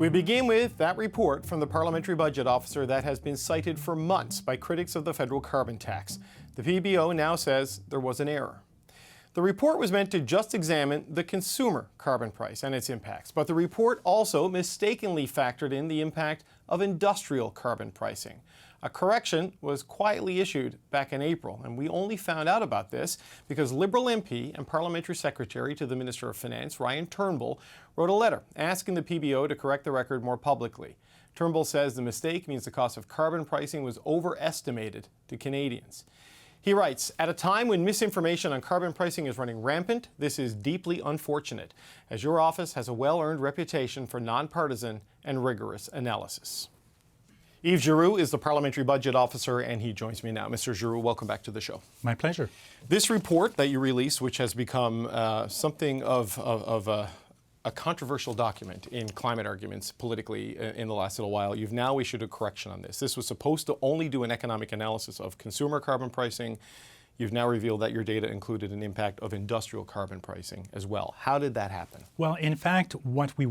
We begin with that report from the Parliamentary Budget Officer that has been cited for months by critics of the federal carbon tax. The PBO now says there was an error. The report was meant to just examine the consumer carbon price and its impacts, but the report also mistakenly factored in the impact of industrial carbon pricing. A correction was quietly issued back in April, and we only found out about this because Liberal MP and Parliamentary Secretary to the Minister of Finance, Ryan Turnbull, wrote a letter asking the PBO to correct the record more publicly. Turnbull says the mistake means the cost of carbon pricing was overestimated to Canadians. He writes, at a time when misinformation on carbon pricing is running rampant, this is deeply unfortunate, as your office has a well-earned reputation for nonpartisan and rigorous analysis. Yves Giroux is the Parliamentary Budget Officer, and he joins me now. Mr. Giroux, welcome back to the show. My pleasure. This report that you released, which has become something of a controversial document in climate arguments politically in the last little while, you've now issued a correction on this. This was supposed to only do an economic analysis of consumer carbon pricing. You've now revealed that your data included an impact of industrial carbon pricing as well. How did that happen? Well, in fact, what we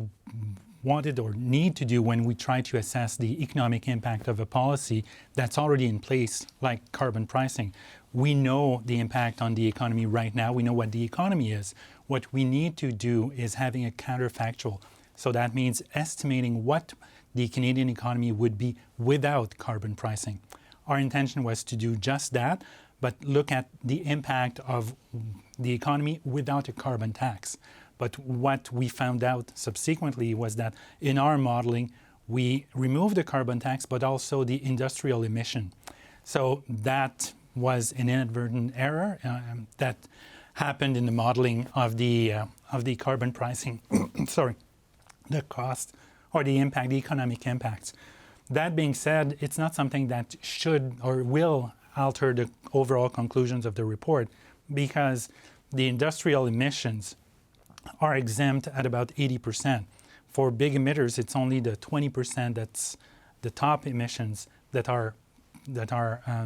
wanted or need to do when we try to assess the economic impact of a policy that's already in place, like carbon pricing, we know the impact on the economy right now. We know what the economy is. What we need to do is having a counterfactual. So that means estimating what the Canadian economy would be without carbon pricing. Our intention was to do just that, but look at the impact of the economy without a carbon tax. But what we found out subsequently was that in our modeling, we removed the carbon tax, but also the industrial emission. So that was an inadvertent error that happened in the modeling of the carbon pricing. Sorry, the cost or the impact, the economic impacts. That being said, it's not something that should or will alter the overall conclusions of the report, because the industrial emissions are exempt at about 80%. For big emitters, it's only the 20% that's the top emissions that are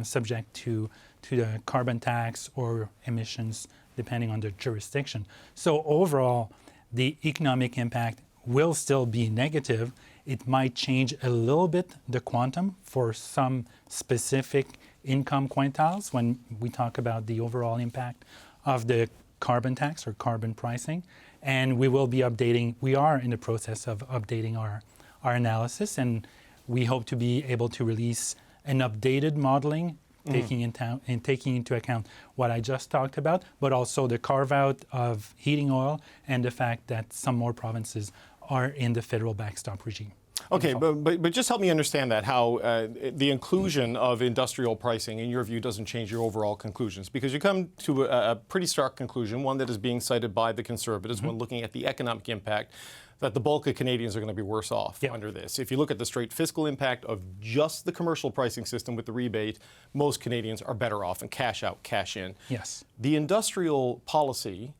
subject to the carbon tax or emissions depending on the jurisdiction. So overall, the economic impact will still be negative. It might change a little bit the quantum for some specific income quintiles when we talk about the overall impact of the carbon tax or carbon pricing. And we will be updating, we are in the process of updating our analysis, and we hope to be able to release an updated modeling taking into account what I just talked about, but also the carve-out of heating oil and the fact that some more provinces are in the federal backstop regime. Okay, but just help me understand that, how the inclusion of industrial pricing, in your view, doesn't change your overall conclusions, because you come to a pretty stark conclusion, one that is being cited by the Conservatives when looking at the economic impact, that the bulk of Canadians are going to be worse off under this. If you look at the straight fiscal impact of just the commercial pricing system with the rebate, most Canadians are better off and cash out, cash in. Yes. The industrial policy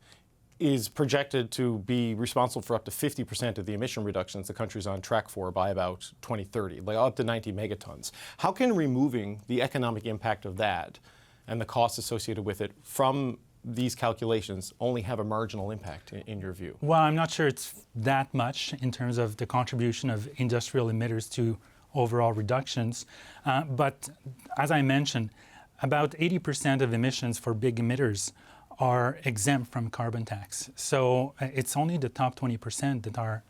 is projected to be responsible for up to 50% of the emission reductions the country's on track for by about 2030, like up to 90 megatons. How can removing the economic impact of that and the costs associated with it from these calculations only have a marginal impact in your view? Well, I'm not sure it's that much in terms of the contribution of industrial emitters to overall reductions. But as I mentioned, about 80% of emissions for big emitters are exempt from carbon tax. So it's only the top 20% that are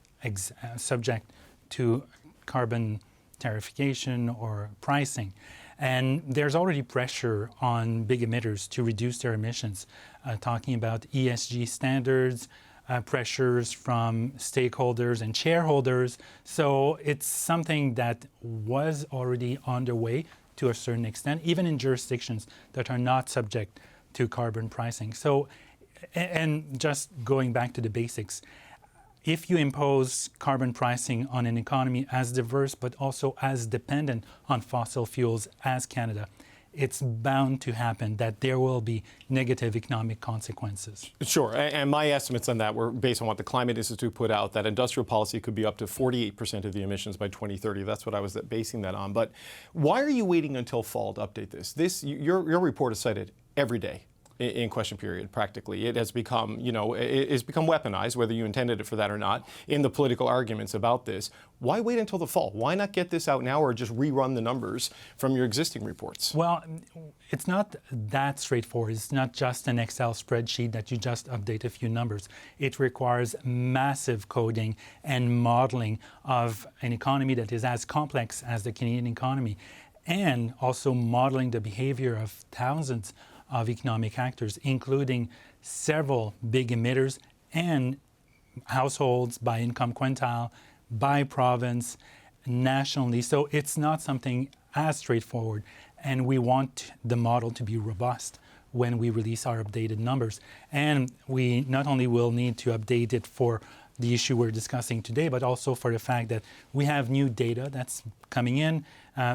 subject to carbon tariffication or pricing. And there's already pressure on big emitters to reduce their emissions, talking about ESG standards, pressures from stakeholders and shareholders. So it's something that was already underway to a certain extent, even in jurisdictions that are not subject to carbon pricing. So, and just going back to the basics, if you impose carbon pricing on an economy as diverse but also as dependent on fossil fuels as Canada, it's bound to happen that there will be negative economic consequences. Sure, and my estimates on that were based on what the Climate Institute put out, that industrial policy could be up to 48% of the emissions by 2030. That's what I was basing that on. But why are you waiting until fall to update this? Your report is cited every day in question period, practically. It has become, it's become weaponized, whether you intended it for that or not, in the political arguments about this. Why wait until the fall? Why not get this out now or just rerun the numbers from your existing reports? Well, it's not that straightforward. It's not just an Excel spreadsheet that you just update a few numbers. It requires massive coding and modeling of an economy that is as complex as the Canadian economy, and also modeling the behavior of thousands of economic actors, including several big emitters and households by income quintile, by province, nationally. So it's not something as straightforward, and we want the model to be robust when we release our updated numbers. And we not only will need to update it for the issue we're discussing today, but also for the fact that we have new data that's coming in.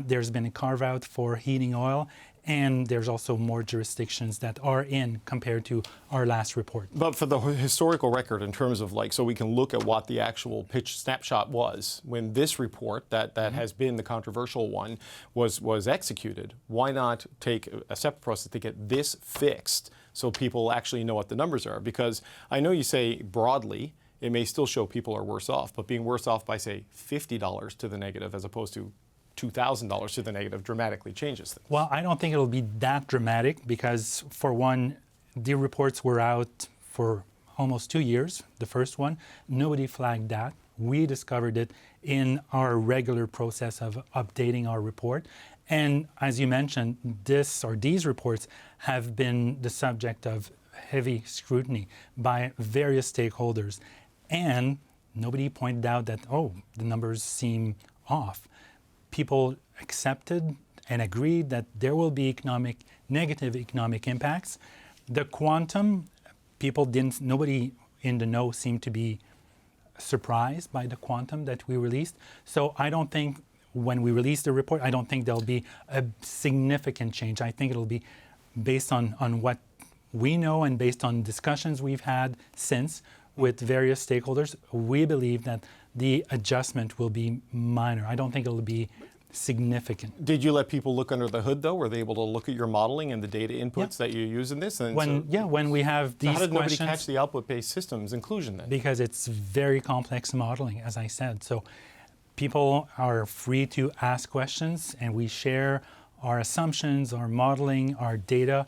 There's been a carve-out for heating oil, and there's also more jurisdictions that are in compared to our last report. But for the historical record, in terms of so we can look at what the actual pitch snapshot was when this report that has been the controversial one was executed, why not take a separate process to get this fixed so people actually know what the numbers are? Because I know you say broadly it may still show people are worse off, but being worse off by, say, $50 to the negative as opposed to $2,000 to the negative dramatically changes things. Well, I don't think it'll be that dramatic because, for one, the reports were out for almost 2 years, the first one. Nobody flagged that. We discovered it in our regular process of updating our report. And as you mentioned, these reports have been the subject of heavy scrutiny by various stakeholders. And nobody pointed out that, the numbers seem off. People accepted and agreed that there will be negative economic impacts. The quantum, nobody in the know seemed to be surprised by the quantum that we released. So I don't think when we release the report, I don't think there'll be a significant change. I think it'll be based on what we know and based on discussions we've had since with various stakeholders. We believe that the adjustment will be minor. I don't think it'll be significant. Did you let people look under the hood, though? Were they able to look at your modeling and the data inputs that you use in this? And when we have these questions. How did nobody catch the output-based systems inclusion then? Because it's very complex modeling, as I said. So people are free to ask questions, and we share our assumptions, our modeling, our data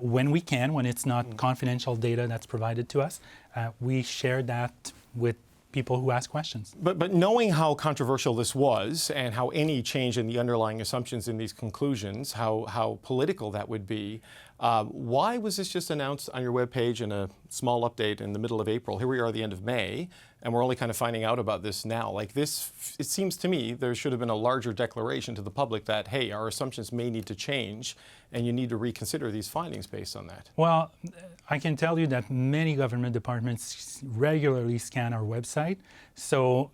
when we can, when it's not confidential data that's provided to us. We share that with people who ask questions. But knowing how controversial this was and how any change in the underlying assumptions in these conclusions, how political that would be, why was this just announced on your webpage in a small update in the middle of April? Here we are at the end of May, and we're only kind of finding out about this now. Like this, it seems to me there should have been a larger declaration to the public that, hey, our assumptions may need to change and you need to reconsider these findings based on that. Well, I can tell you that many government departments regularly scan our website. So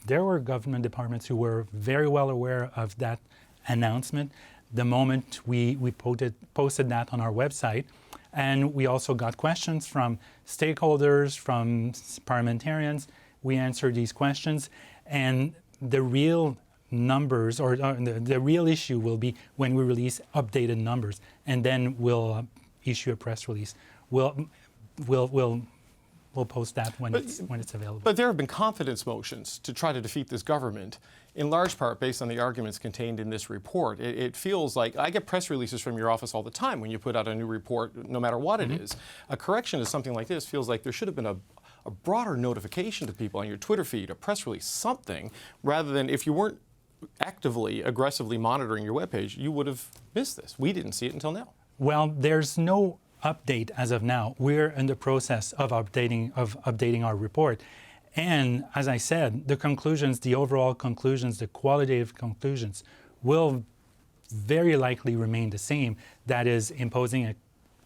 there were government departments who were very well aware of that announcement the moment we posted that on our website. And we also got questions from stakeholders, from parliamentarians. We answered these questions. And the real numbers, or the real issue will be when we release updated numbers. And then we'll issue a press release. We'll post that when it's available. But there have been confidence motions to try to defeat this government, in large part based on the arguments contained in this report. It feels like I get press releases from your office all the time when you put out a new report, no matter what it is. A correction to something like this feels like there should have been a broader notification to people on your Twitter feed, a press release, something, rather than if you weren't actively, aggressively monitoring your webpage, you would have missed this. We didn't see it until now. Well, there's no update as of now. We're in the process of updating our report. And as I said, the conclusions, the overall conclusions, the qualitative conclusions will very likely remain the same. That is, imposing a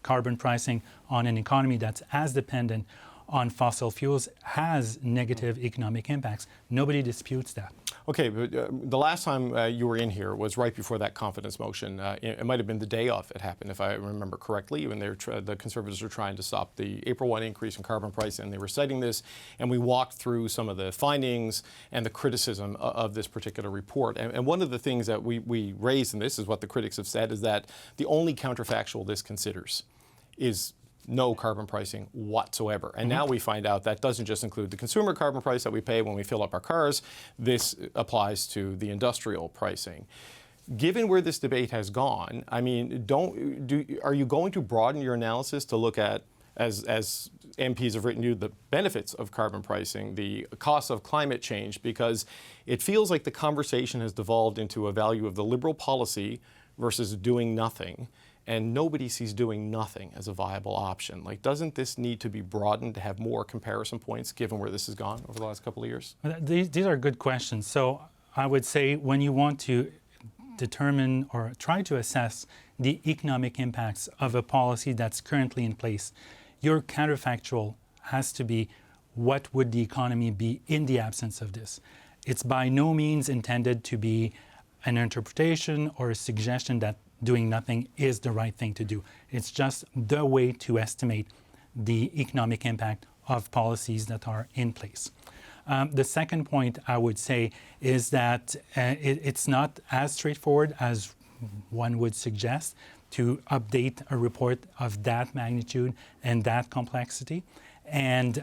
carbon pricing on an economy that's as dependent on fossil fuels has negative economic impacts. Nobody disputes that. Okay, but the last time you were in here was right before that confidence motion. It might have been the day of it happened, if I remember correctly, when the Conservatives were trying to stop the April 1 increase in carbon price, and they were citing this, and we walked through some of the findings and the criticism of this particular report. And one of the things that we raised, and this is what the critics have said, is that the only counterfactual this considers is no carbon pricing whatsoever. And now we find out that doesn't just include the consumer carbon price that we pay when we fill up our cars. This applies to the industrial pricing. Given where this debate has gone, I mean, are you going to broaden your analysis to look at, as MPs have written you, the benefits of carbon pricing, the costs of climate change? Because it feels like the conversation has devolved into a value of the Liberal policy versus doing nothing. And nobody sees doing nothing as a viable option. Like, doesn't this need to be broadened to have more comparison points given where this has gone over the last couple of years? These are good questions. So I would say when you want to determine or try to assess the economic impacts of a policy that's currently in place, your counterfactual has to be, what would the economy be in the absence of this? It's by no means intended to be an interpretation or a suggestion that doing nothing is the right thing to do. It's just the way to estimate the economic impact of policies that are in place. The second point I would say is that it's not as straightforward as one would suggest to update a report of that magnitude and that complexity. And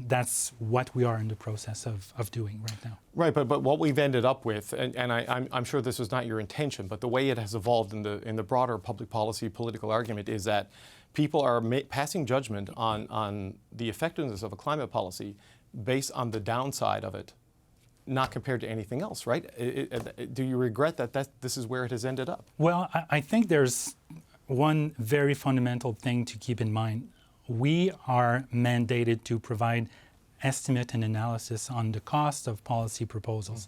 that's what we are in the process of doing right now. Right, but what we've ended up with, and I'm sure this was not your intention, but the way it has evolved in the broader public policy political argument is that people are passing judgment on the effectiveness of a climate policy based on the downside of it, not compared to anything else, right? Do you regret that this is where it has ended up? Well, I think there's one very fundamental thing to keep in mind. We are mandated to provide estimate and analysis on the cost of policy proposals.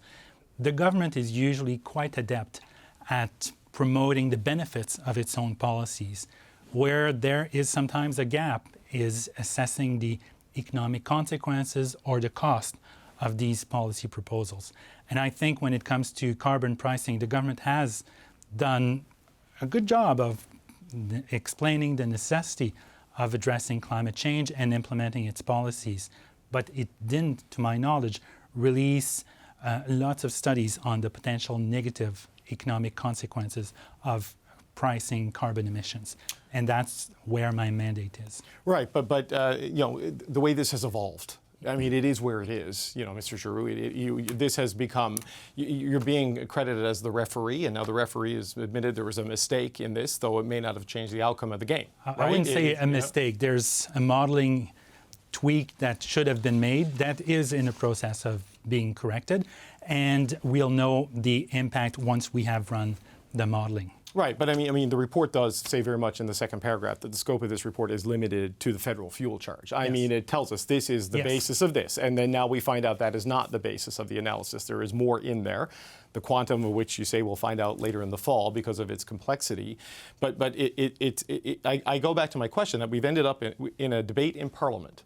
The government is usually quite adept at promoting the benefits of its own policies. Where there is sometimes a gap is assessing the economic consequences or the cost of these policy proposals. And I think when it comes to carbon pricing, the government has done a good job of explaining the necessity of addressing climate change and implementing its policies. But it didn't, to my knowledge, release lots of studies on the potential negative economic consequences of pricing carbon emissions. And that's where my mandate is. Right, but you know, the way this has evolved, I mean, it is where it is. You know, Mr. Giroux, this has become, you're being credited as the referee, and now the referee has admitted there was a mistake in this, though it may not have changed the outcome of the game. Right? I wouldn't say a mistake. There's a modeling tweak that should have been made that is in the process of being corrected, and we'll know the impact once we have run the modeling. Right, but I mean, the report does say very much in the second paragraph that the scope of this report is limited to the federal fuel charge. I mean, it tells us this is the basis of this, and then now we find out that is not the basis of the analysis. There is more in there, the quantum of which you say we'll find out later in the fall because of its complexity. But I go back to my question that we've ended up in a debate in Parliament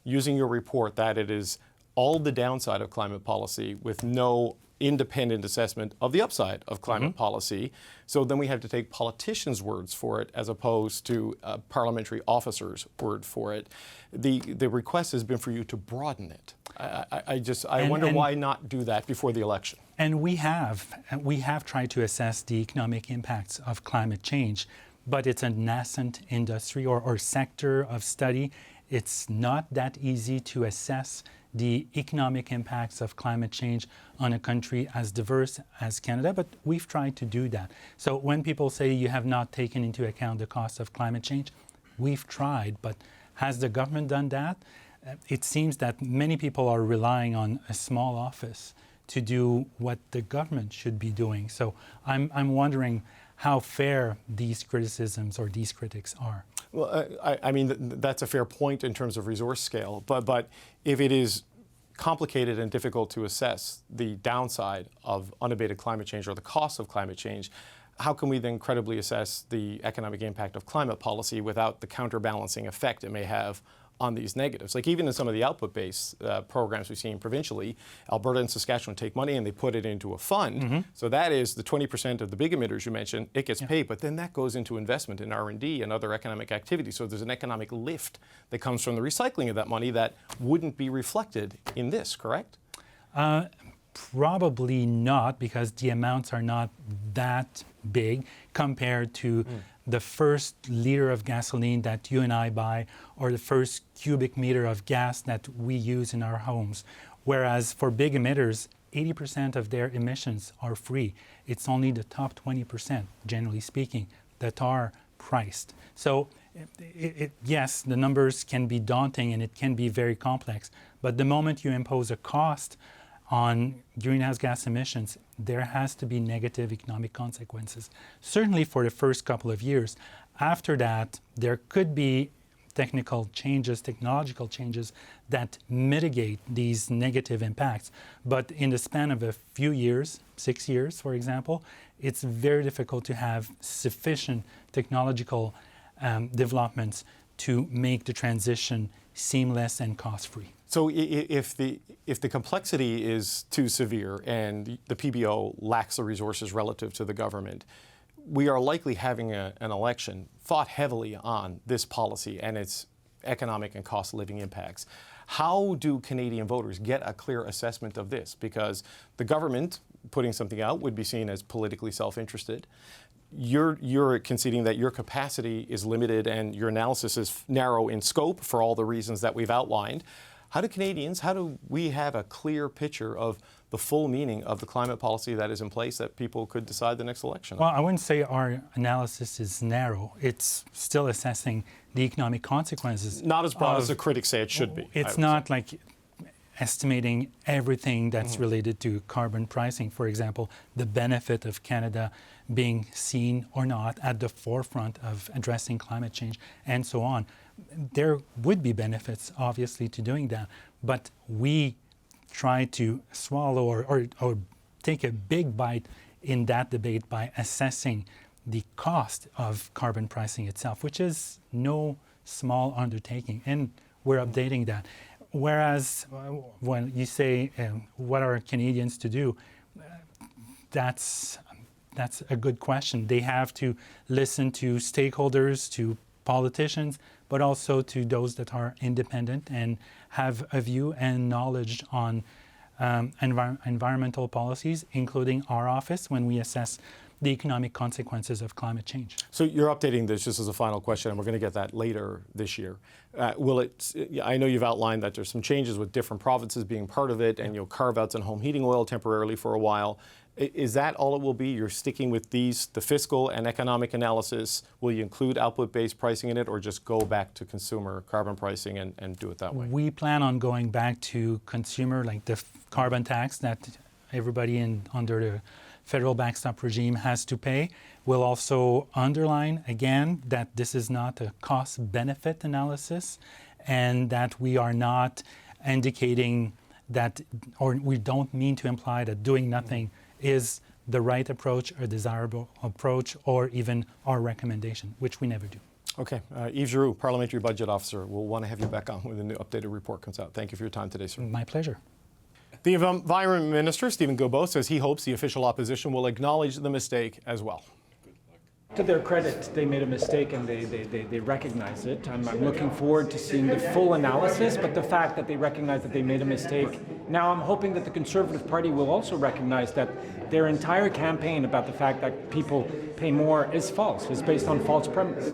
using your report that it is all the downside of climate policy with no independent assessment of the upside of climate policy. So then we have to take politicians' words for it as opposed to parliamentary officers' word for it. The request has been for you to broaden it. I wonder why not do that before the election. And we have tried to assess the economic impacts of climate change, but it's a nascent industry or sector of study. It's not that easy to assess the economic impacts of climate change on a country as diverse as Canada, but we've tried to do that. So when people say you have not taken into account the cost of climate change, we've tried, but has the government done that? It seems that many people are relying on a small office to do what the government should be doing. So I'm wondering how fair these criticisms or these critics are. Well, I mean, that's a fair point in terms of resource scale, but if it is complicated and difficult to assess the downside of unabated climate change or the cost of climate change, how can we then credibly assess the economic impact of climate policy without the counterbalancing effect it may have on these negatives? Like even in some of the output-based programs we've seen provincially, Alberta and Saskatchewan take money and they put it into a fund. So that is the 20% of the big emitters you mentioned, it gets paid, but then that goes into investment in R&D and other economic activity. So there's an economic lift that comes from the recycling of that money that wouldn't be reflected in this, correct? Probably not, because the amounts are not that big compared to the first liter of gasoline that you and I buy or the first cubic meter of gas that we use in our homes. Whereas for big emitters, 80% of their emissions are free. It's only the top 20%, generally speaking, that are priced. So yes, the numbers can be daunting and it can be very complex, but the moment you impose a cost on greenhouse gas emissions, there has to be negative economic consequences. Certainly for the first couple of years. After that, there could be technical changes, technological changes that mitigate these negative impacts. But in the span of a few years, 6 years, for example, it's very difficult to have sufficient technological developments to make the transition seamless and cost-free. So if the complexity is too severe and the PBO lacks the resources relative to the government, we are likely having an election fought heavily on this policy and its economic and cost of living impacts. How do Canadian voters get a clear assessment of this? Because the government putting something out would be seen as politically self-interested. You're conceding that your capacity is limited and your analysis is narrow in scope for all the reasons that we've outlined. How do we have a clear picture of the full meaning of the climate policy that is in place that people could decide the next election? Well, I wouldn't say our analysis is narrow. It's still assessing the economic consequences. Not as broad as the critics say it should be. It's not like estimating everything that's related to carbon pricing. For example, the benefit of Canada being seen or not at the forefront of addressing climate change and so on. There would be benefits, obviously, to doing that, but we try to swallow or take a big bite in that debate by assessing the cost of carbon pricing itself, which is no small undertaking, and we're updating that. Whereas when you say what are Canadians to do, that's a good question. They have to listen to stakeholders, to politicians, but also to those that are independent and have a view and knowledge on environmental policies, including our office, when we assess the economic consequences of climate change. So you're updating this just as a final question, and we're going to get that later this year. I know you've outlined that there's some changes with different provinces being part of it, and you'll carve outs on home heating oil temporarily for a while. Is that all it will be? You're sticking with the fiscal and economic analysis. Will you include output-based pricing in it, or just go back to consumer carbon pricing and do it that way? We plan on going back to consumer, like the carbon tax that everybody under the federal backstop regime has to pay. We'll also underline again that this is not a cost-benefit analysis and that we are not indicating that, or we don't mean to imply that doing nothing is the right approach, or desirable approach, or even our recommendation, which we never do. Okay. Yves Giroux, Parliamentary Budget Officer. We'll want to have you back on when the new updated report comes out. Thank you for your time today, sir. My pleasure. The Environment Minister, Steven Guilbeault, says he hopes the official opposition will acknowledge the mistake as well. To their credit, they made a mistake and they recognize it. I'm looking forward to seeing the full analysis, but the fact that they recognize that they made a mistake, now I'm hoping that the Conservative Party will also recognize that their entire campaign about the fact that people pay more is false, is based on false premise.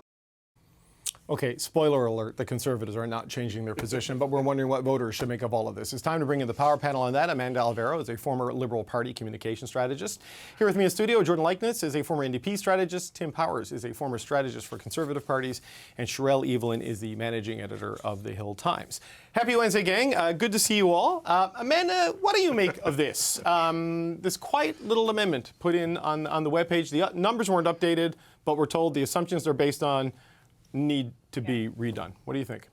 Okay, spoiler alert, the Conservatives are not changing their position, but we're wondering what voters should make of all of this. It's time to bring in the power panel on that. Amanda Alvaro is a former Liberal Party communication strategist. Here with me in studio, Jordan Leiknitz is a former NDP strategist. Tim Powers is a former strategist for Conservative parties. And Sherelle Evelyn is the managing editor of the Hill Times. Happy Wednesday, gang. Good to see you all. Amanda, what do you make of this? This quiet little amendment put in on the webpage. The numbers weren't updated, but we're told the assumptions they're based on need to be redone. What do you think?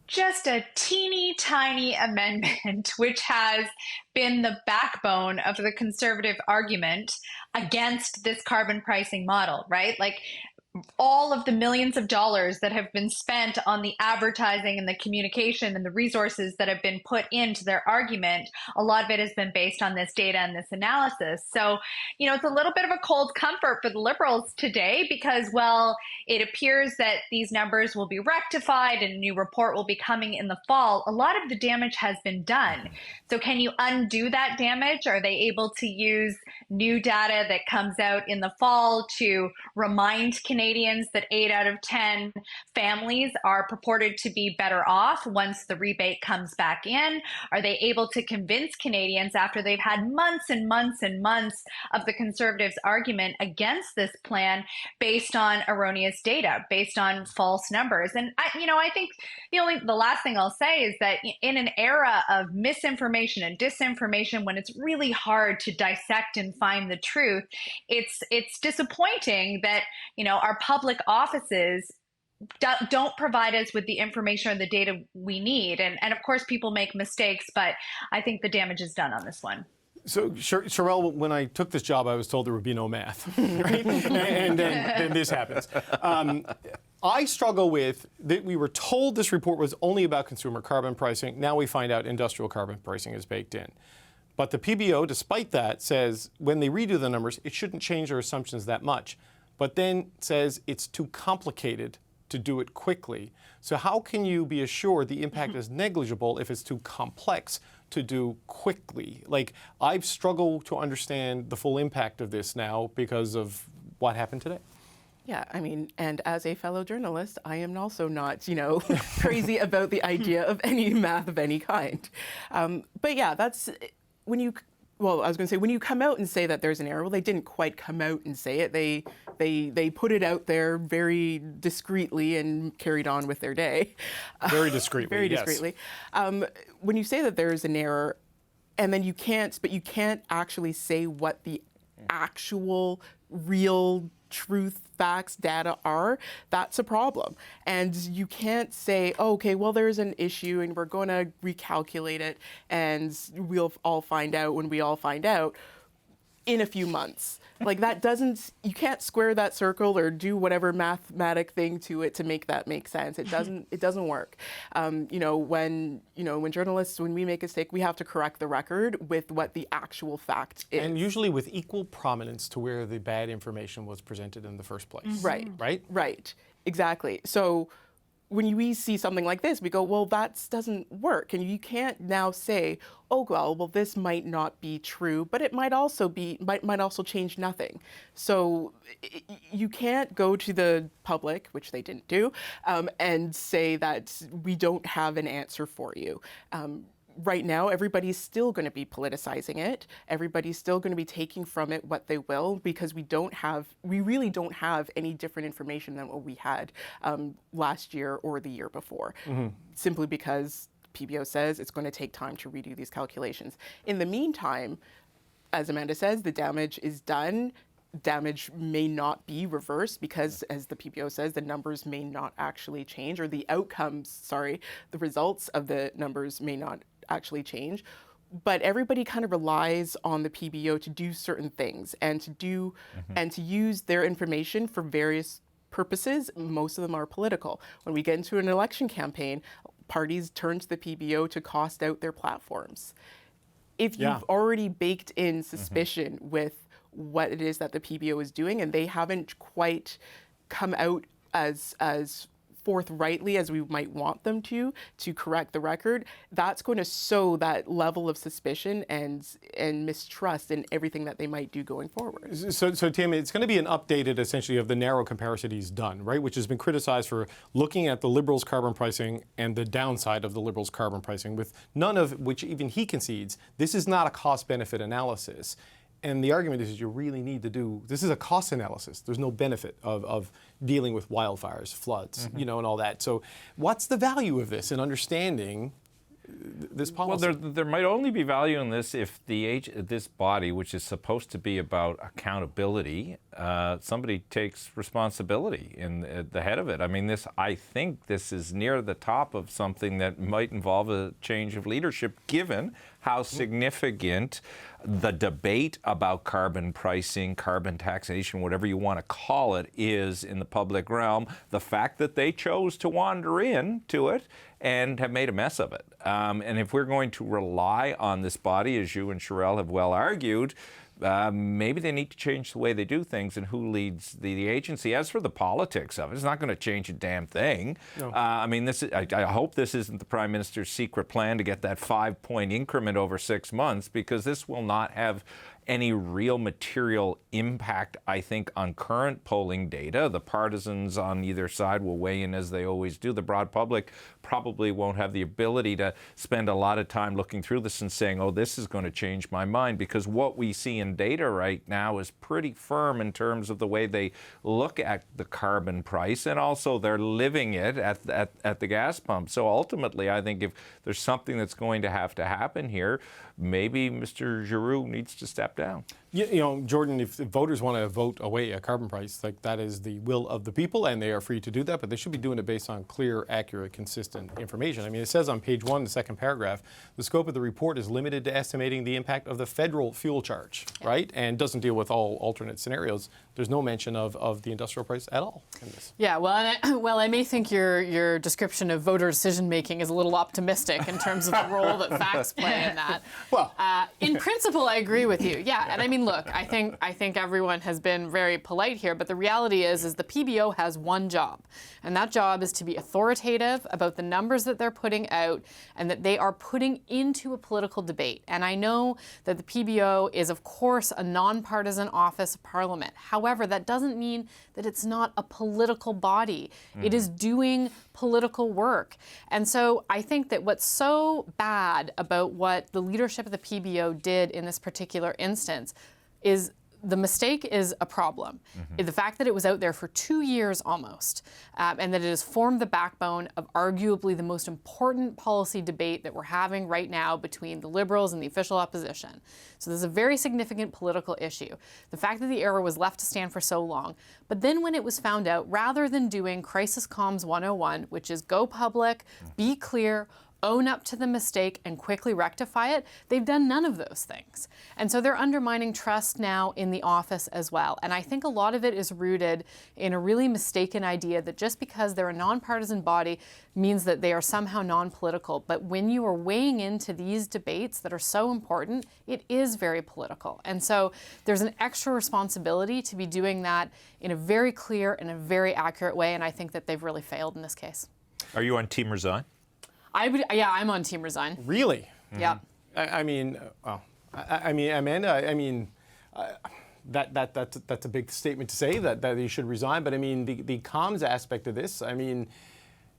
Just a teeny tiny amendment, which has been the backbone of the Conservative argument against this carbon pricing model, right? Like, all of the millions of dollars that have been spent on the advertising and the communication and the resources that have been put into their argument, a lot of it has been based on this data and this analysis. So, you know, it's a little bit of a cold comfort for the Liberals today because, well, it appears that these numbers will be rectified and a new report will be coming in the fall. A lot of the damage has been done. So can you undo that damage? Are they able to use new data that comes out in the fall to remind Canadians that 8 out of 10 families are purported to be better off once the rebate comes back in? Are they able to convince Canadians after they've had months and months and months of the Conservatives' argument against this plan based on erroneous data, based on false numbers? And I think the last thing I'll say is that in an era of misinformation and disinformation, when it's really hard to dissect and find the truth, it's disappointing that our public offices don't provide us with the information or the data we need. And of course, people make mistakes, but I think the damage is done on this one. So, Sherelle, when I took this job, I was told there would be no math, right? and then this happens. I struggle with that we were told this report was only about consumer carbon pricing. Now we find out industrial carbon pricing is baked in. But the PBO, despite that, says when they redo the numbers, it shouldn't change their assumptions that much. But then says it's too complicated to do it quickly. So how can you be assured the impact is negligible if it's too complex to do quickly? Like, I've struggled to understand the full impact of this now because of what happened today. Yeah, I mean, and as a fellow journalist, I am also not, crazy about the idea of any math of any kind. But yeah, that's when you. Well, I was going to say, when you come out and say that there's an error, well, they didn't quite come out and say it. They put it out there very discreetly and carried on with their day. Very discreetly, very discreetly. When you say that there's an error, and then you can't actually say what the actual, real, truth, facts, data are, that's a problem. And you can't say, oh, okay, well, there's an issue and we're going to recalculate it and we'll all find out when we all find out in a few months. Like, that doesn't, you can't square that circle or do whatever mathematic thing to it to make that make sense. It doesn't work. When journalists, when we make a mistake, we have to correct the record with what the actual fact is. And usually with equal prominence to where the bad information was presented in the first place. Right. Right? Right. Exactly. So when we see something like this, we go, well, that doesn't work. And you can't now say, oh, well, this might not be true, but it might also change nothing. So you can't go to the public, which they didn't do, and say that we don't have an answer for you. Right now, everybody's still going to be politicizing it. Everybody's still going to be taking from it what they will, because we really don't have any different information than what we had last year or the year before, simply because PBO says it's going to take time to redo these calculations. In the meantime, as Amanda says, the damage is done. Damage may not be reversed because, as the PBO says, the numbers may not actually change, or the results of the numbers may not actually change. But everybody kind of relies on the PBO to do certain things and to use their information for various purposes. Most of them are political. When we get into an election campaign, parties turn to the PBO to cost out their platforms. If you've already baked in suspicion with what it is that the PBO is doing, and they haven't quite come out as forthrightly as we might want them to correct the record, that's going to sow that level of suspicion and mistrust in everything that they might do going forward. So Tim, it's going to be an updated, essentially, of the narrow comparison he's done, right? Which has been criticized for looking at the Liberals' carbon pricing and the downside of the Liberals' carbon pricing, with none of which even he concedes. This is not a cost-benefit analysis. And the argument is you really need to do, this is a cost analysis. There's no benefit of dealing with wildfires, floods, and all that. So what's the value of this in understanding this policy? Well, there might only be value in this if this body, which is supposed to be about accountability, somebody takes responsibility in the head of it. I mean, I think this is near the top of something that might involve a change of leadership, given how significant the debate about carbon pricing, carbon taxation, whatever you want to call it, is in the public realm. The fact that they chose to wander into it and have made a mess of it. And if we're going to rely on this body, as you and Sherelle have well argued, maybe they need to change the way they do things and who leads the agency. As for the politics of it, it's not going to change a damn thing. No. I mean, I hope this isn't the Prime Minister's secret plan to get that 5-point increment over 6 months, because this will not have any real material impact, I think, on current polling data. The partisans on either side will weigh in as they always do. The broad public probably won't have the ability to spend a lot of time looking through this and saying, oh, this is going to change my mind, because what we see in data right now is pretty firm in terms of the way they look at the carbon price, and also they're living it at the gas pump. So ultimately, I think if there's something that's going to happen here, maybe Mr. Giroux needs to step down. You know, Jordan, if voters want to vote away a carbon price, like, that is the will of the people, and they are free to do that, but they should be doing it based on clear, accurate, consistent information. I mean, it says on page 1, the second paragraph, the scope of the report is limited to estimating the impact of the federal fuel charge, right? And doesn't deal with all alternate scenarios. There's no mention of the industrial price at all in this. Yeah, well, I may think your description of voter decision-making is a little optimistic in terms of the role that facts play in that. Well, in principle, I agree with you. Yeah, and I mean, look, I think everyone has been very polite here, but the reality is the PBO has one job, and that job is to be authoritative about the numbers that they're putting out and that they are putting into a political debate. And I know that the PBO is, of course, a nonpartisan office of Parliament. However, that doesn't mean that it's not a political body. It is doing political work. And so I think that what's so bad about what the leadership of the PBO did in this particular instance is the mistake is a problem. The fact that it was out there for 2 years almost, and that it has formed the backbone of arguably the most important policy debate that we're having right now between the Liberals and the official opposition. So there's a very significant political issue. The fact that the error was left to stand for so long, but then when it was found out, rather than doing Crisis Comms 101, which is go public, be clear, own up to the mistake and quickly rectify it, they've done none of those things. And so they're undermining trust now in the office as well. And I think a lot of it is rooted in a really mistaken idea that just because they're a nonpartisan body means that they are somehow non-political. But when you are weighing into these debates that are so important, it is very political. And so there's an extra responsibility to be doing that in a very clear and a very accurate way. And I think that they've really failed in this case. Are you on Team Resign? I'm on Team Resign. Really? Yeah. I mean, Amanda, that's a big statement to say that you should resign. But I mean, the comms aspect of this, I mean,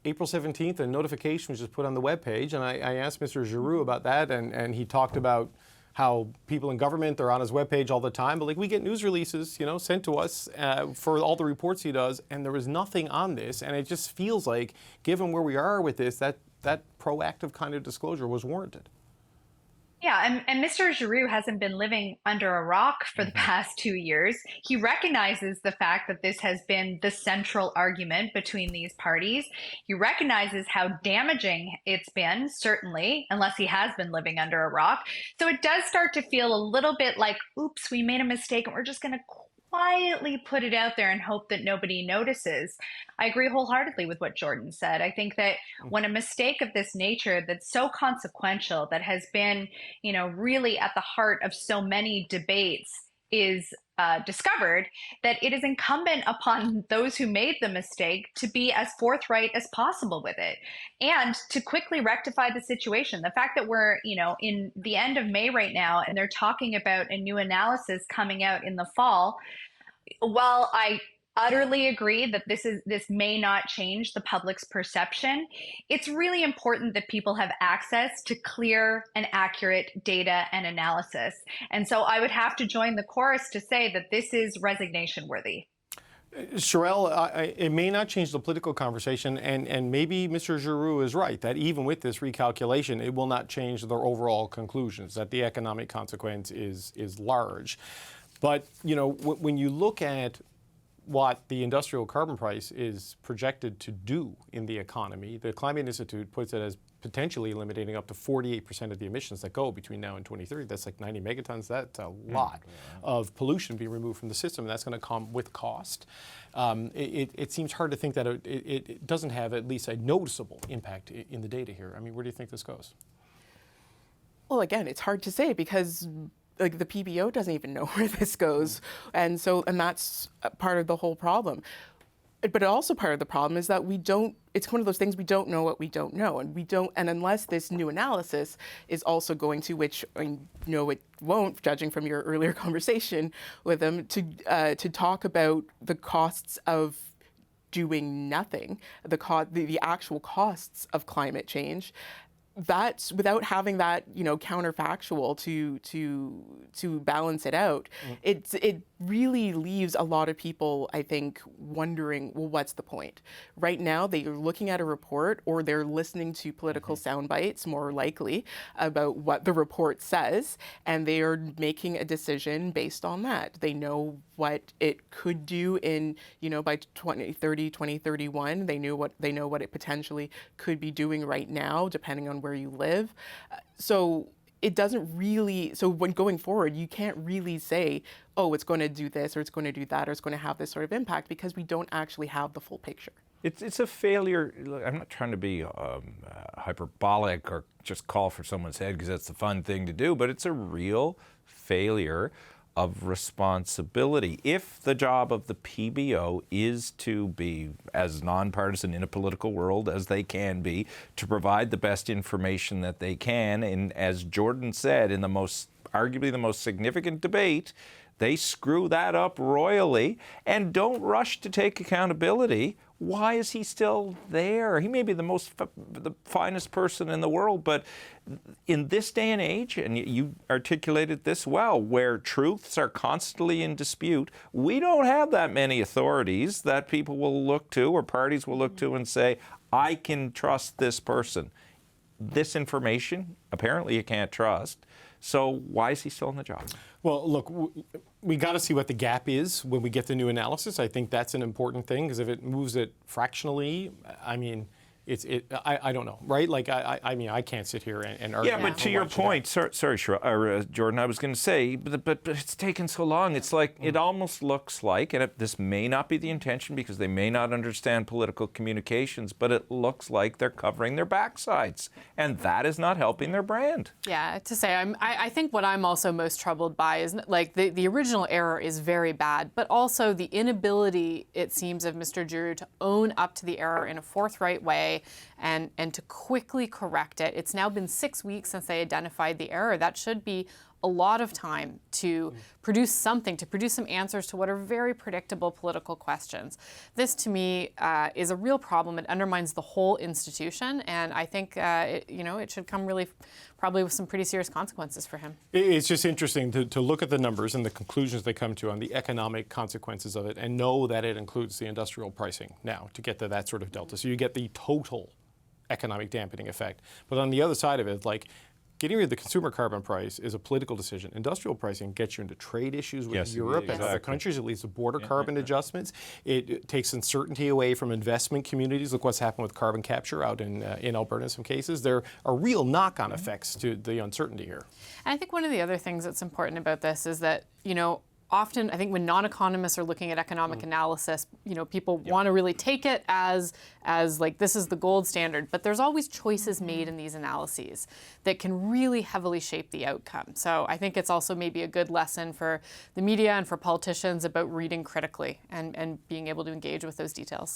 April 17th, a notification was just put on the webpage, and I asked Mr. Giroux about that, and he talked about how people in government are on his webpage all the time, but like we get news releases, you know, sent to us for all the reports he does, and there was nothing on this, and it just feels like, given where we are with this, that proactive kind of disclosure was warranted. Yeah, and Mr. Giroux hasn't been living under a rock for the past 2 years. He recognizes the fact that this has been the central argument between these parties. He recognizes how damaging it's been, certainly, unless he has been living under a rock. So it does start to feel a little bit like, oops, we made a mistake and we're just going to quietly put it out there and hope that nobody notices. I agree wholeheartedly with what Jordan said. I think that when a mistake of this nature that's so consequential, that has been, you know, really at the heart of so many debates is discovered, that it is incumbent upon those who made the mistake to be as forthright as possible with it and to quickly rectify the situation. The fact that we're, you know, in the end of May right now, and they're talking about a new analysis coming out in the fall, while I utterly agree that this may not change the public's perception, it's really important that people have access to clear and accurate data and analysis. And so I would have to join the chorus to say that this is resignation worthy. Sherelle, it may not change the political conversation, and maybe Mr. Giroux is right, that even with this recalculation, it will not change their overall conclusions, that the economic consequence is large. But, you know, when you look at what the industrial carbon price is projected to do in the economy, the Climate Institute puts it as potentially eliminating up to 48% of the emissions that go between now and 2030. That's like 90 megatons. That's a lot of pollution being removed from the system. That's going to come with cost. It seems hard to think that it doesn't have at least a noticeable impact in the data here. I mean, where do you think this goes? Well, again, it's hard to say because like the PBO doesn't even know where this goes. And that's part of the whole problem. But also part of the problem is that it's one of those things, we don't know what we don't know. And unless this new analysis is also going to, which I know it won't, judging from your earlier conversation with them, to talk about the costs of doing nothing, the actual costs of climate change. That's without having that, counterfactual to balance it out. It really leaves a lot of people, I think, wondering, well, what's the point? Right now, they are looking at a report or they're listening to political sound bites, more likely, about what the report says, and they are making a decision based on that. They know what it could do in, by 2030, 2031. They know what it potentially could be doing right now, depending on where you live. So it doesn't really, so when going forward, you can't really say, oh, it's going to do this or it's going to do that or it's going to have this sort of impact, because we don't actually have the full picture. It's a failure. Look, I'm not trying to be hyperbolic or just call for someone's head because that's the fun thing to do, but it's a real failure of responsibility. If the job of the PBO is to be as nonpartisan in a political world as they can be, to provide the best information that they can, and as Jordan said, in arguably the most significant debate, they screw that up royally and don't rush to take accountability. Why is he still there? He may be the finest person in the world, but in this day and age, and you articulated this well, where truths are constantly in dispute, we don't have that many authorities that people will look to or parties will look to and say, I can trust this person. This information, apparently you can't trust. So why is he still in the job? Well, look, we got to see what the gap is when we get the new analysis. I think that's an important thing, because if it moves it fractionally, I mean, I don't know, right? Like, I mean, I can't sit here and argue. Yeah, but to your point, sorry, Jordan, I was going to say, but it's taken so long. It's like, it almost looks like, and this may not be the intention because they may not understand political communications, but it looks like they're covering their backsides, and that is not helping their brand. Yeah, to say, I think what I'm also most troubled by is, like, the original error is very bad, but also the inability, it seems, of Mr. Giroux to own up to the error in a forthright way and to quickly correct it. It's now been 6 weeks since they identified the error. That should be a lot of time to produce something, to produce some answers to what are very predictable political questions. This, to me, is a real problem. It undermines the whole institution, and I think it should come really probably with some pretty serious consequences for him. It's just interesting to look at the numbers and the conclusions they come to on the economic consequences of it, and know that it includes the industrial pricing now to get to that sort of delta. So you get the total economic dampening effect. But on the other side of it, like, getting rid of the consumer carbon price is a political decision. Industrial pricing gets you into trade issues with Europe and other countries. It leads to border carbon adjustments. It takes uncertainty away from investment communities. Look what's happened with carbon capture out in Alberta in some cases. There are real knock-on effects to the uncertainty here. And I think one of the other things that's important about this is that, often, I think when non-economists are looking at economic analysis, people want to really take it as like, this is the gold standard, but there's always choices made in these analyses that can really heavily shape the outcome. So I think it's also maybe a good lesson for the media and for politicians about reading critically and being able to engage with those details.